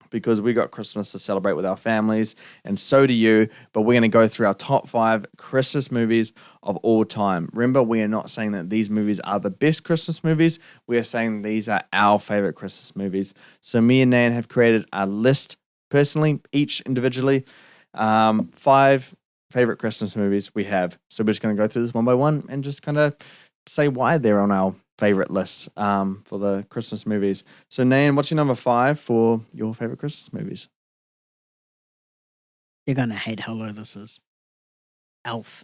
because we got Christmas to celebrate with our families, and so do you. But we're going to go through our top 5 Christmas movies of all time. Remember, we are not saying that these movies are the best Christmas movies. We are saying these are our favorite Christmas movies. So me and Nayan have created a list personally, each individually, 5 favorite Christmas movies we have. So we're just going to go through this one by one and just kind of say why they're on our favorite list for the Christmas movies. So Nayan, what's your number 5 for your favorite Christmas movies? You're going to hate how low this is. Elf.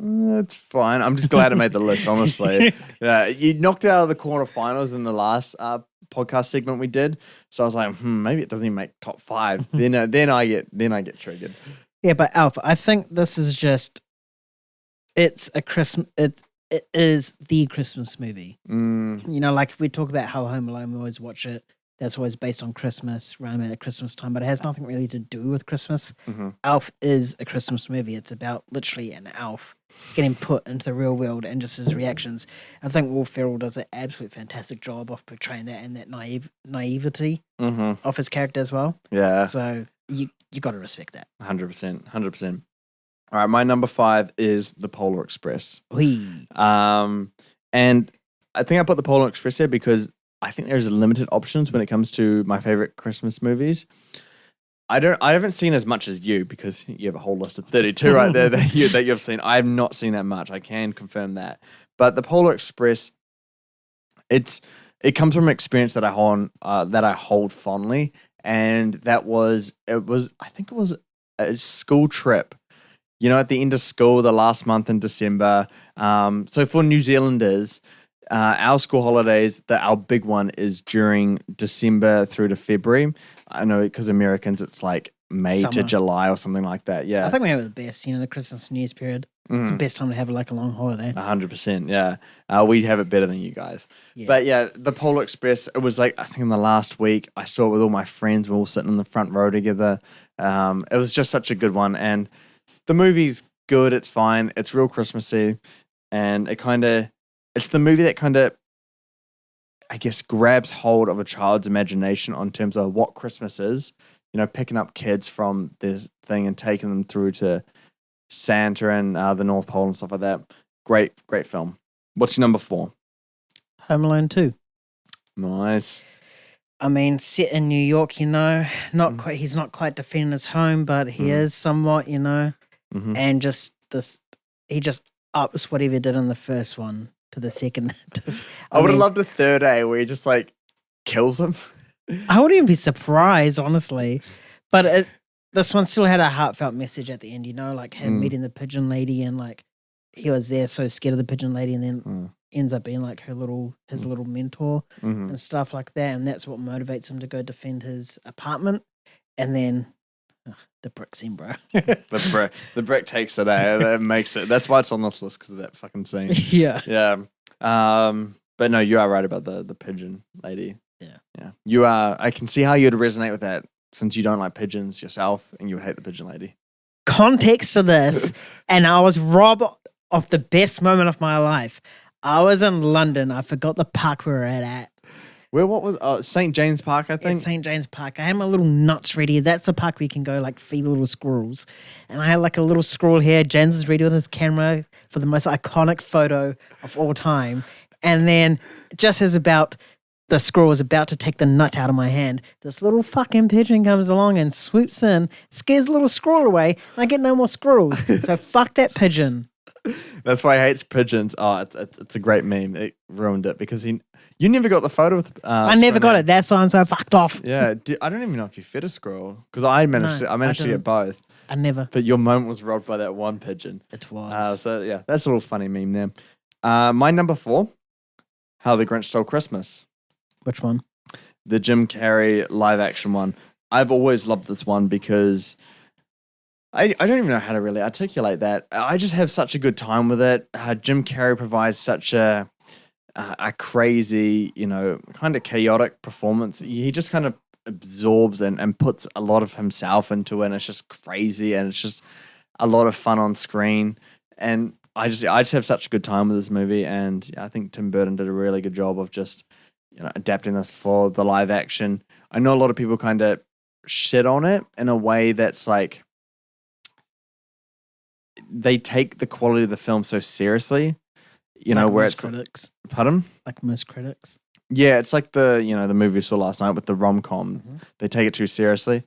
It's fine. I'm just glad I made the list, honestly. Yeah, you knocked it out of the quarterfinals in the last podcast segment we did. So I was like, maybe it doesn't even make top 5. then I get triggered. Yeah, but Elf, I think this is just, it's a Christmas, it is the Christmas movie. You know, like we talk about how Home Alone, we always watch it. That's always based on Christmas, around about Christmas time, but it has nothing really to do with Christmas. Elf is a Christmas movie. It's about literally an elf getting put into the real world and just his reactions. I think Will Ferrell does an absolute fantastic job of portraying that and that naivety of his character as well. Yeah. So you got to respect that. 100%. All right, my number 5 is The Polar Express. Whee. And I think I put The Polar Express here because I think there's limited options when it comes to my favorite Christmas movies. I haven't seen as much as you because you have a whole list of 32 right there that you've seen. I have not seen that much. I can confirm that. But The Polar Express, it comes from an experience that I hold fondly, and it was a school trip. You know, at the end of school, the last month in December. So for New Zealanders, our school holidays, our big one is during December through to February. I know because Americans, it's like May to July or something like that. Yeah, I think we have the best. You know, the Christmas New Year's period. It's the best time to have like a long holiday. 100%. Yeah, we have it better than you guys. Yeah. But yeah, the Polar Express. It was like I think in the last week I saw it with all my friends. We were all sitting in the front row together. It was just such a good one, and the movie's good. It's fine. It's real Christmassy, and it's the movie that kind of, I guess, grabs hold of a child's imagination on terms of what Christmas is. You know, picking up kids from this thing and taking them through to Santa and the North Pole and stuff like that. Great film. What's your number 4? Home Alone 2. Nice. I mean, set in New York, you know, he's not quite defending his home, but he is somewhat, you know, and he just ups whatever he did in the first one to the second. I would have loved a third A where he just like kills him. I wouldn't even be surprised, honestly. But this one still had a heartfelt message at the end, you know, like him meeting the pigeon lady, and like he was there so scared of the pigeon lady, and then ends up being like his little mentor and stuff like that. And that's what motivates him to go defend his apartment. And then the brick scene, bro. the brick takes it out. That makes it. That's why it's on this list, because of that fucking scene. Yeah. But no, you are right about the pigeon lady. Yeah. You are. I can see how you'd resonate with that, since you don't like pigeons yourself, and you would hate the pigeon lady. Context to this, and I was robbed of the best moment of my life. I was in London. I forgot the park we were at. What was St. James Park, I think? Yeah, St. James Park. I had my little nuts ready. That's the park where you can go like feed little squirrels. And I had like a little squirrel here. James is ready with his camera for the most iconic photo of all time. And then just as the squirrel was about to take the nut out of my hand, this little fucking pigeon comes along and swoops in, scares the little squirrel away, and I get no more squirrels. So fuck that pigeon. That's why he hates pigeons. Oh, it's a great meme. It ruined it because you never got the photo with. I never got it. That's why I'm so fucked off. Yeah, I don't even know if you fed a squirrel, because I managed to get both. I never. But your moment was robbed by that one pigeon. It was. So yeah, that's a little funny meme there. My number 4, How the Grinch Stole Christmas. Which one? The Jim Carrey live action one. I've always loved this one because I don't even know how to really articulate that. I just have such a good time with it. Jim Carrey provides such a crazy, you know, kind of chaotic performance. He just kind of absorbs and puts a lot of himself into it, and it's just crazy, and it's just a lot of fun on screen. And I just have such a good time with this movie, and I think Tim Burton did a really good job of just adapting this for the live action. I know a lot of people kind of shit on it in a way that's like they take the quality of the film so seriously. Like where most it's critics. pardon? Like most critics. Yeah, it's like the movie we saw last night with the rom-com. Mm-hmm. They take it too seriously.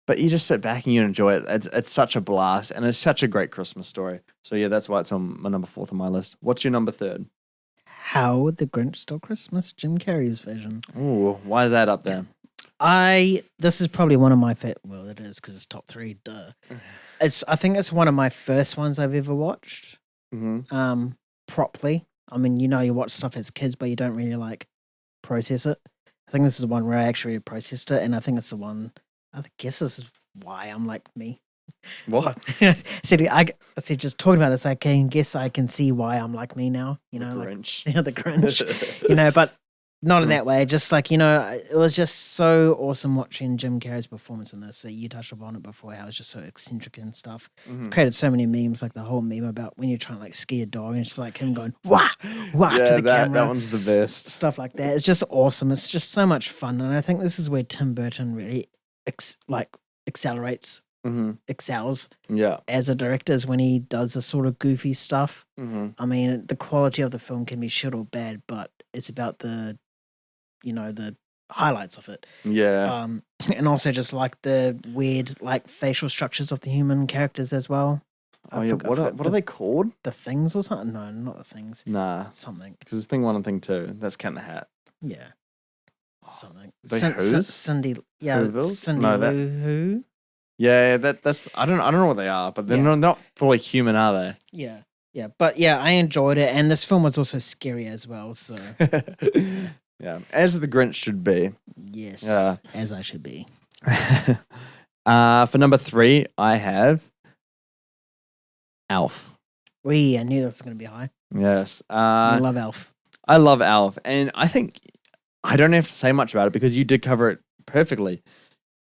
But you just sit back and you enjoy it. It's such a blast, and it's such a great Christmas story. So yeah, that's why it's on my number 4th on my list. What's your number 3rd? How the Grinch Stole Christmas, Jim Carrey's version. Ooh, why is that up there? This is probably one of my well, it is because it's top 3. Duh. I think it's one of my first ones I've ever watched. Mm-hmm. Properly. I mean, you watch stuff as kids, but you don't really like process it. I think this is the one where I actually processed it, and I think it's the one. I guess this is why I'm like me. What? I said, just talking about this, I can see why I'm like me now. The Grinch. Like, the Grinch. But not in that way. Just like, it was just so awesome watching Jim Carrey's performance in this. So you touched upon it before, how it's just so eccentric and stuff. Mm-hmm. Created so many memes, like the whole meme about when you're trying to like ski a dog and it's like him going, wah, wah, Yeah, to the camera. that one's the best. Stuff like that. It's just awesome. It's just so much fun. And I think this is where Tim Burton really excels as a director, is when he does this sort of goofy stuff. Mm-hmm. I mean, the quality of the film can be shit or bad, but it's about the highlights of it. Yeah. And also just like the weird like facial structures of the human characters as well. Oh yeah, what are they called? The Things or something? No, not the Things. Nah. Something. Because it's Thing 1 and Thing 2. That's Cat in the Hat. Yeah. Something. Who's? Cindy. Yeah. Whoville? Cindy No, Lou Who. Yeah, that's I don't know what they are, but they're not fully human, are they? Yeah. Yeah. But yeah, I enjoyed it, and this film was also scary as well. So yeah, as the Grinch should be. Yes. Yeah. As I should be. For number 3, I have Alf. I knew this was going to be high. Yes. I love Alf. I love Alf, and I think I don't have to say much about it because you did cover it perfectly.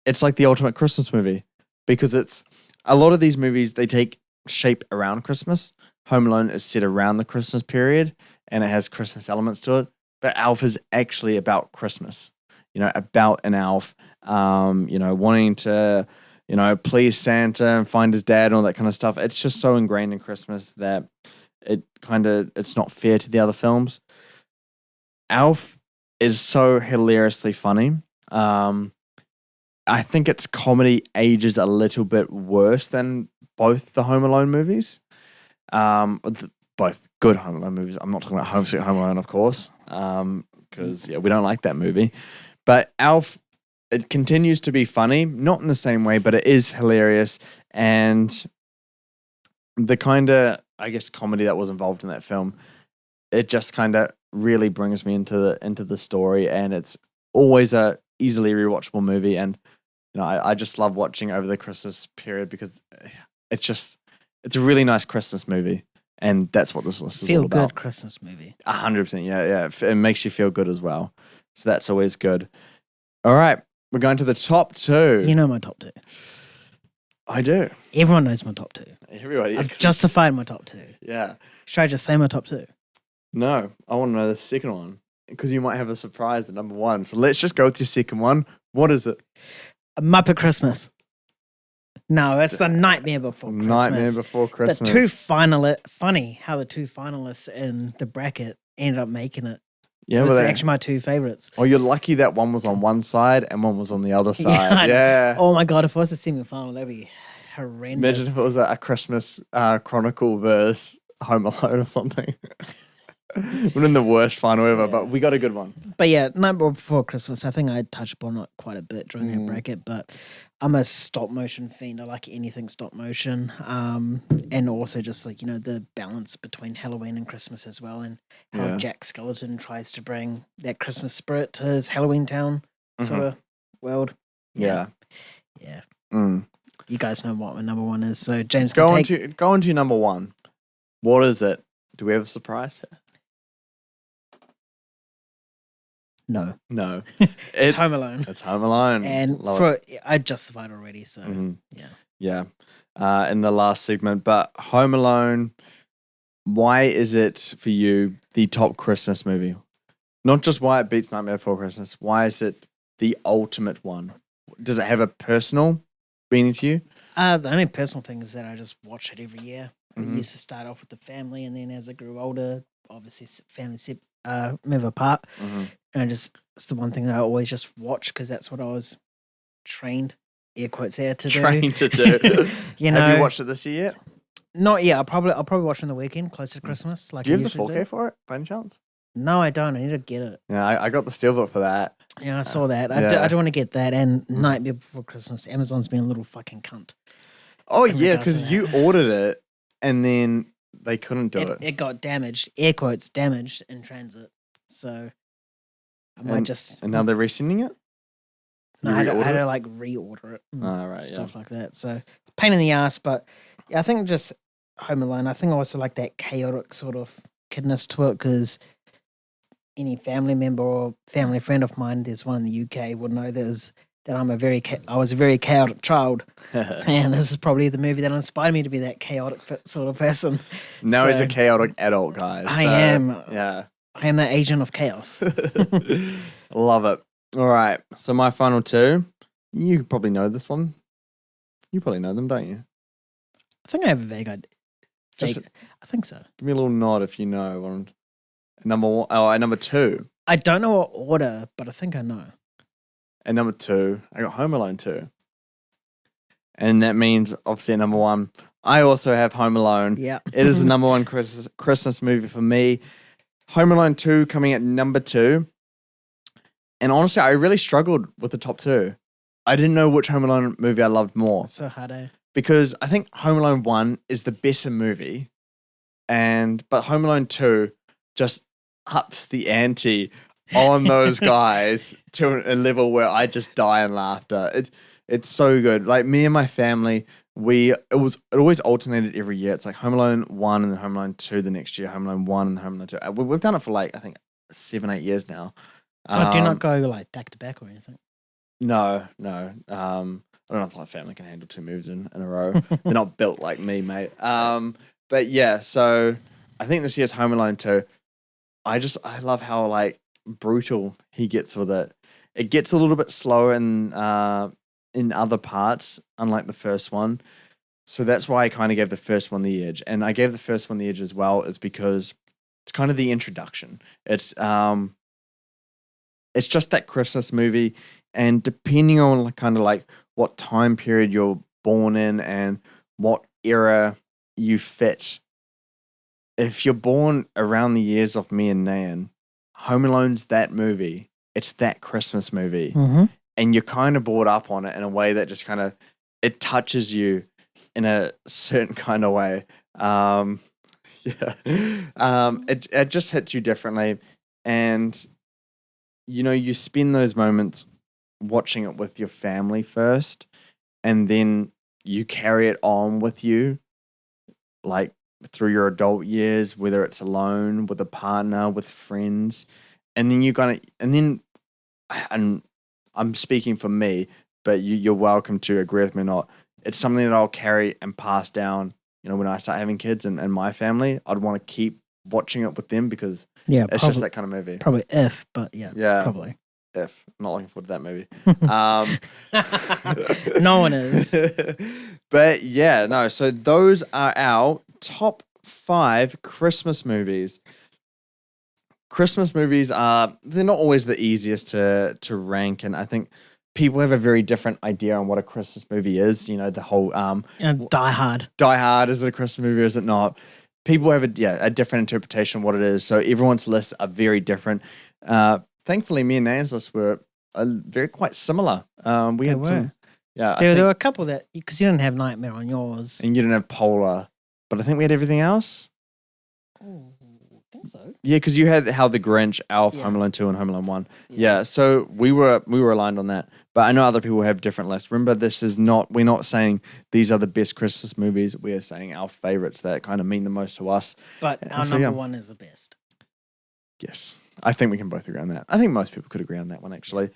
It's like the ultimate Christmas movie because it's a lot of these movies, they take shape around Christmas. Home Alone is set around the Christmas period and it has Christmas elements to it. But Alf is actually about Christmas, about an elf, wanting to, please Santa and find his dad and all that kind of stuff. It's just so ingrained in Christmas that it's not fair to the other films. Alf is so hilariously funny. I think its comedy ages a little bit worse than both the Home Alone movies. Both good Home Alone movies. I'm not talking about Home Sweet Home Alone, of course, because we don't like that movie. But Alf, it continues to be funny, not in the same way, but it is hilarious. And the kind of, I guess, comedy that was involved in that film, it just kind of really brings me into the story, and it's always a easily rewatchable movie. And I just love watching over the Christmas period because it's a really nice Christmas movie, and that's what this list is all about. Feel good Christmas movie. 100%, yeah. It makes you feel good as well, so that's always good. All right, we're going to the top 2. You know my top 2. I do. Everyone knows my top 2. Everybody. I've justified my top 2. Yeah. Should I just say my top 2? No, I want to know the second one because you might have a surprise at number 1. So let's just go with your second one. What is it? A Muppet Christmas. No, it's the Nightmare Before Christmas. Nightmare Before Christmas. The two finalists. Funny how the two finalists in the bracket ended up making it. Yeah, it was actually my 2 favorites. Oh, you're lucky that one was on one side and one was on the other side. Yeah. Oh my god, if it was a semi-final, that'd be horrendous. Imagine if it was a Christmas Chronicle versus Home Alone or something. Would have been the worst final ever, but we got a good one. But yeah, Nightmare Before Christmas, I think I touched upon it quite a bit during that bracket, but I'm a stop motion fiend. I like anything stop motion. And also just like, the balance between Halloween and Christmas as well, and how Jack Skellington tries to bring that Christmas spirit to his Halloween Town sort of world. Yeah. Yeah. Mm. You guys know what my number 1 is, so James go on to your number 1. What is it? Do we have a surprise here? No. It's Home Alone. It's Home Alone. And I justified already, so yeah. In the last segment. But Home Alone, why is it for you the top Christmas movie? Not just why it beats Nightmare Before Christmas. Why is it the ultimate one? Does it have a personal meaning to you? The only personal thing is that I just watch it every year. Mhm. I used to start off with the family, and then as I grew older, obviously family move apart. And it's the one thing that I always just watch because that's what I was trained, air quotes there, to Trained do. to do. You Have you know, watched it this year yet? not yet. I'll probably watch it on the weekend, closer to Christmas. Like Do you I have the usually 4K do. for it, by any chance? No, I don't. I need to get it. Yeah, I got the steelbook for that. Yeah, I saw that. yeah. I do want to get that. And Nightmare Before Christmas, Amazon's been a little fucking cunt. Oh, in yeah, regards to because you that. ordered it and then they couldn't do it. It got damaged, air quotes, damaged in transit. So I might just. And now they're resending it? No, You I had reorder to it? like reorder it. And Oh, right, stuff like that. So pain in the ass. But yeah, I think just Home Alone. I think I also like that chaotic sort of kidness to it because any family member or family friend of mine, there's one in the UK, would know that I was a very chaotic child. And this is probably the movie that inspired me to be that chaotic sort of person. Now he's a So, chaotic adult, guys. I am. Yeah. I am the agent of chaos. Love it. All right. So my final two. You probably know this one. You probably know them, don't you? I think I have a vague idea. Just I think so. give me a little nod if you know. One. Number one. Oh, at number two. I don't know what order, but I think I know. At number two, I got Home Alone 2. And that means, obviously, at number one, I also have Home Alone. Yeah. It is the number one Christmas movie for me. Home Alone 2 coming at number 2. And honestly, I really struggled with the top two. I didn't know which Home Alone movie I loved more. It's so hard, eh? Because I think Home Alone 1 is the better movie. But Home Alone 2 just ups the ante on those guys to a level where I just die in laughter. It's so good. Like me and my family, it always alternated every year. It's like Home Alone 1 and then Home Alone 2 the next year, Home Alone 1 and Home Alone 2. We've done it for like, I think 7-8 years now. Do you not go like back to back or anything? No. I don't know if my family can handle two movies in a row. They're not built like me, mate. But yeah, so I think this year's Home Alone 2. I love how like brutal he gets with it. It gets a little bit slower in other parts, unlike the first one. So that's why I kind of gave the first one the edge. And I gave the first one the edge as well, is because it's kind of the introduction. It's just that Christmas movie, and depending on kind of like what time period you're born in and what era you fit, if you're born around the years of me and Nayan, Home Alone's that movie. It's that Christmas movie. Mm-hmm. And you're kind of brought up on it in a way that just kind of, it touches you in a certain kind of way. It just hits you differently. And, you spend those moments watching it with your family first, and then you carry it on with you, like through your adult years, whether it's alone, with a partner, with friends. And then and I'm speaking for me, but you're welcome to agree with me or not. It's something that I'll carry and pass down, when I start having kids and my family. I'd want to keep watching it with them because it's just that kind of movie. Probably probably. If I'm not looking forward to that movie. No one is. But yeah, no. So those are our top 5 Christmas movies. Christmas movies they're not always the easiest to rank, and I think people have a very different idea on what a Christmas movie is. The whole Die Hard. Die Hard, is it a Christmas movie or is it not? People have a different interpretation of what it is. So everyone's lists are very different. Thankfully, me and Nayan's lists were very quite similar. We had some, There were a couple that, because you didn't have Nightmare on yours, and you didn't have Polar, but I think we had everything else. Oh, I think so. Yeah, because you had How the Grinch, Elf, Yeah. Home Alone 2, and Home Alone 1. Yeah, so we were aligned on that. But I know other people have different lists. Remember, we're not saying these are the best Christmas movies. We are saying our favorites that kind of mean the most to us. But our number one is the best. Yes, I think we can both agree on that. I think most people could agree on that one, actually.